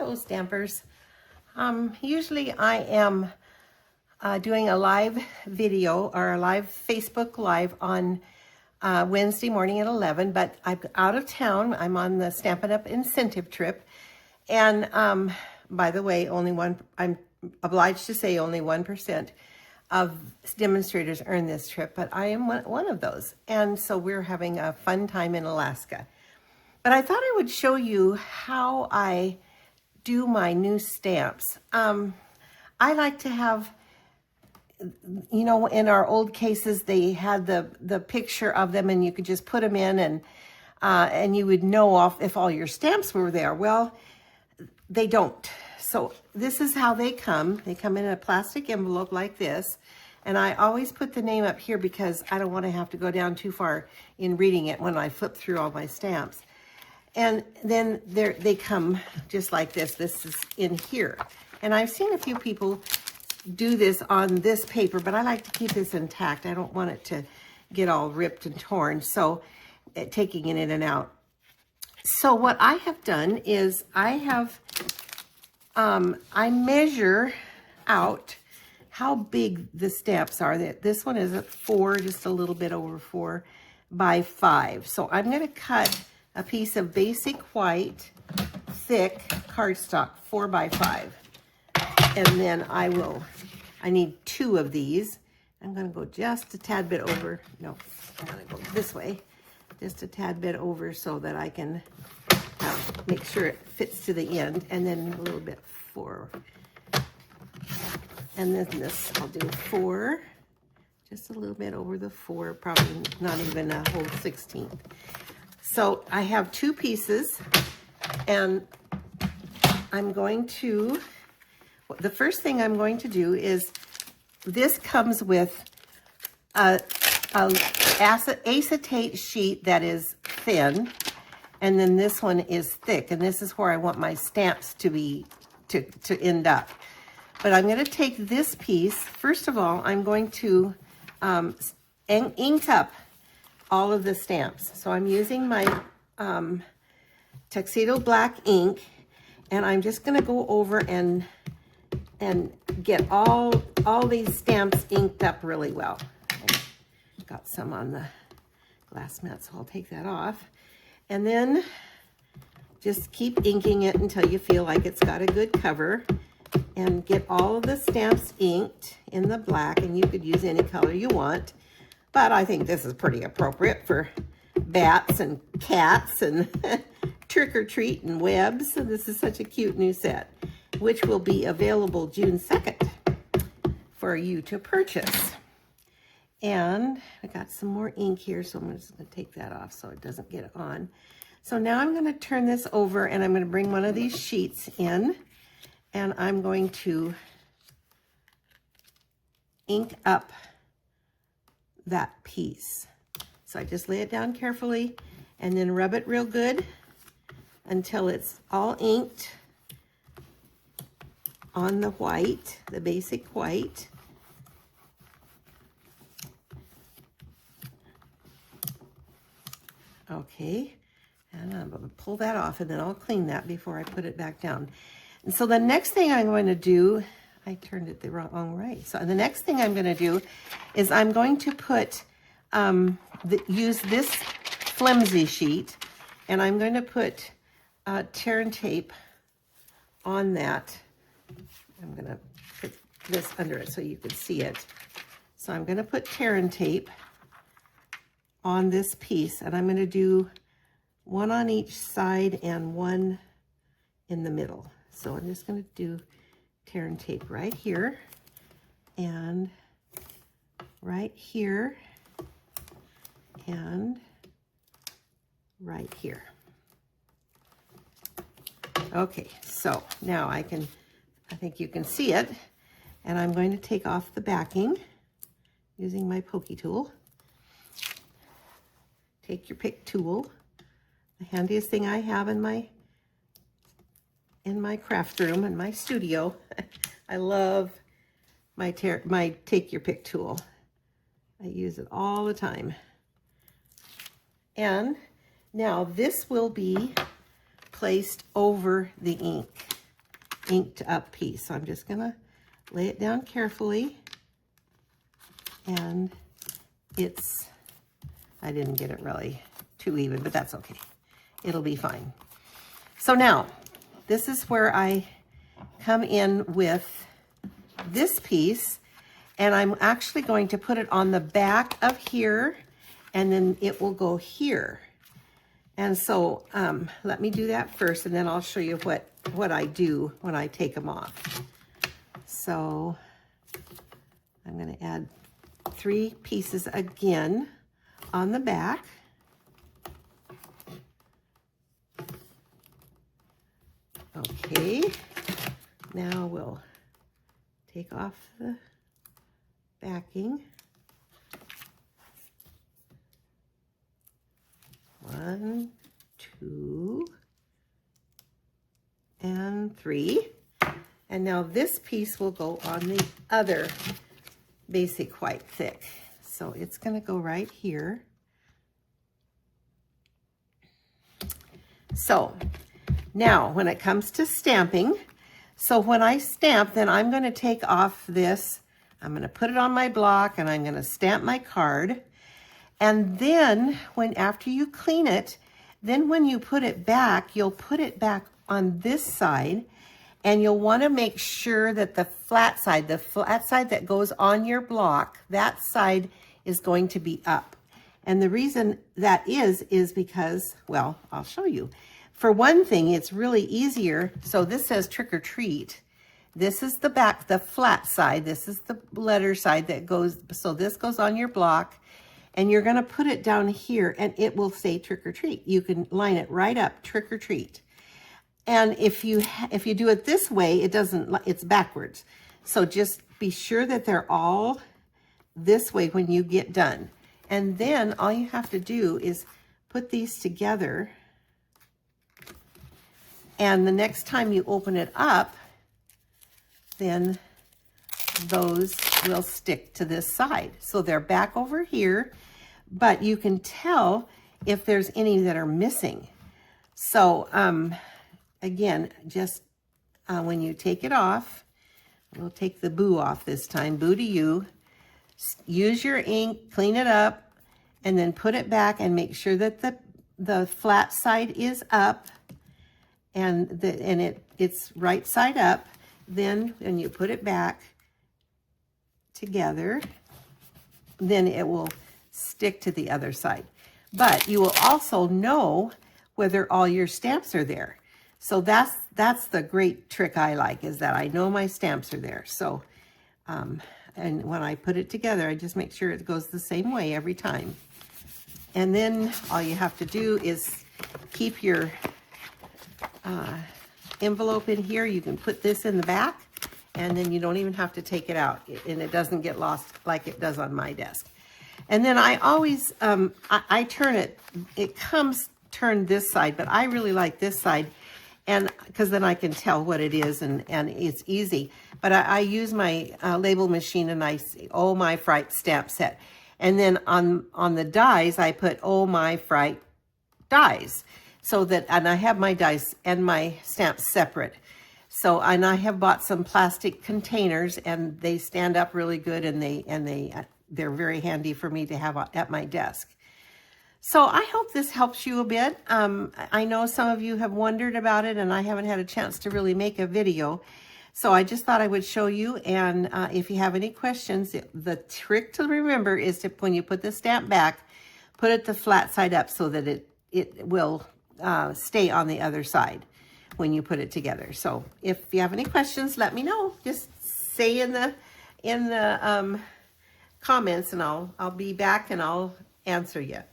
Hello, Stampers. Usually I am doing a live video or a live Facebook Live on Wednesday morning at 11, but I'm out of town. I'm on the Stampin' Up! Incentive trip. And by the way, I'm obliged to say only 1% of demonstrators earn this trip, but I am one of those. And so we're having a fun time in Alaska. But I thought I would show you how I do my new stamps. I like to have, you know, in our old cases, they had the picture of them and you could just put them in and you would know if all your stamps were there. Well, they don't. So this is how they come. They come in a plastic envelope like this. And I always put the name up here because I don't want to have to go down too far in reading it when I flip through all my stamps. And then they come just like this. This is in here. And I've seen a few people do this on this paper, but I like to keep this intact. I don't want it to get all ripped and torn. So taking it in and out. So what I have done is I measure out how big the stamps are. This one is at 4, just a little bit over 4 by 5. So I'm going to cut a piece of basic white, thick cardstock, 4 by 5. And then I need 2 of these. I'm going to go just a tad bit over. No, I'm going to go this way. Just a tad bit over so that I can make sure it fits to the end. And then a little bit 4. And then this, I'll do 4. Just a little bit over the 4, probably not even a whole 16th. So I have 2 pieces, and the first thing I'm going to do is, this comes with a acetate sheet that is thin, and then this one is thick, and this is where I want my stamps to end up. But I'm going to take this piece. First of all, I'm going to ink up all of the stamps. So I'm using my Tuxedo Black ink, and I'm just going to go over and get all these stamps inked up really well. Got some on the glass mat, so I'll take that off. And then just keep inking it until you feel like it's got a good cover, and get all of the stamps inked in the black, and you could use any color you want. But I think this is pretty appropriate for bats and cats and trick or treat and webs. So this is such a cute new set, which will be available June 2nd for you to purchase. And I got some more ink here, so I'm just going to take that off so it doesn't get on. So now I'm going to turn this over, and I'm going to bring one of these sheets in, and I'm going to ink up that piece. So I just lay it down carefully and then rub it real good until it's all inked on the white, the basic white. Okay, and I'm going to pull that off, and then I'll clean that before I put it back down. And so the next thing I'm going to do, I turned it the wrong way. So the next thing I'm going to do is I'm going to put, use this flimsy sheet, and I'm going to put tear and tape on that. I'm going to put this under it so you can see it. So I'm going to put tear and tape on this piece, and I'm going to do 1 on each side and 1 in the middle. So I'm just going to do tear and tape right here and right here and right here. Okay, so now I think you can see it, and I'm going to take off the backing using my pokey tool. Take your pick tool, the handiest thing I have in my craft room, in my studio. I love my take your pick tool. I use it all the time. And now this will be placed over the ink. inked up piece. So I'm just gonna lay it down carefully. And I didn't get it really too even, but that's okay. It'll be fine. So now, this is where I come in with this piece, and I'm actually going to put it on the back of here, and then it will go here. And so let me do that first, and then I'll show you what I do when I take them off. So I'm going to add 3 pieces again on the back. Okay, now we'll take off the backing. 1, 2, and 3. And now this piece will go on the other basic white thick. So it's going to go right here. So now when it comes to stamping, so when I stamp, then I'm going to take off this, I'm going to put it on my block, and I'm going to stamp my card. And then after you clean it, then when you put it back, you'll put it back on this side, and you'll want to make sure that the flat side that goes on your block, that side is going to be up. And the reason that is because, well, I'll show you. For one thing, it's really easier. So this says trick or treat. This is the back, the flat side. This is the letter side that goes, so this goes on your block, and you're going to put it down here, and it will say trick or treat. You can line it right up, trick or treat. And if you do it this way, it's backwards. So just be sure that they're all this way when you get done. And then all you have to do is put these together. And the next time you open it up, then those will stick to this side. So they're back over here, but you can tell if there's any that are missing. So again, just when you take it off, we'll take the boo off this time, boo to you. Use your ink, clean it up, and then put it back and make sure that the flat side is up and it's right side up. Then when you put it back together, then it will stick to the other side. But you will also know whether all your stamps are there. So that's the great trick I like, is that I know my stamps are there. So, and when I put it together, I just make sure it goes the same way every time. And then all you have to do is keep your envelope in here. You can put this in the back, and then you don't even have to take it out, and it doesn't get lost like it does on my desk. And then I always, I turn it, it comes turned this side, but I really like this side, and because then I can tell what it is, and it's easy. But I use my label machine, and I say, oh my fright stamp set. And then on the dies, I put oh my fright dies. So that, and I have my dies and my stamps separate. So, and I have bought some plastic containers, and they stand up really good, and they're very handy for me to have at my desk. So I hope this helps you a bit. I know some of you have wondered about it, and I haven't had a chance to really make a video. So I just thought I would show you, and if you have any questions, the trick to remember is to, when you put the stamp back, put it the flat side up so that it will stay on the other side when you put it together. So if you have any questions, let me know. Just say in the comments, and I'll be back and I'll answer you.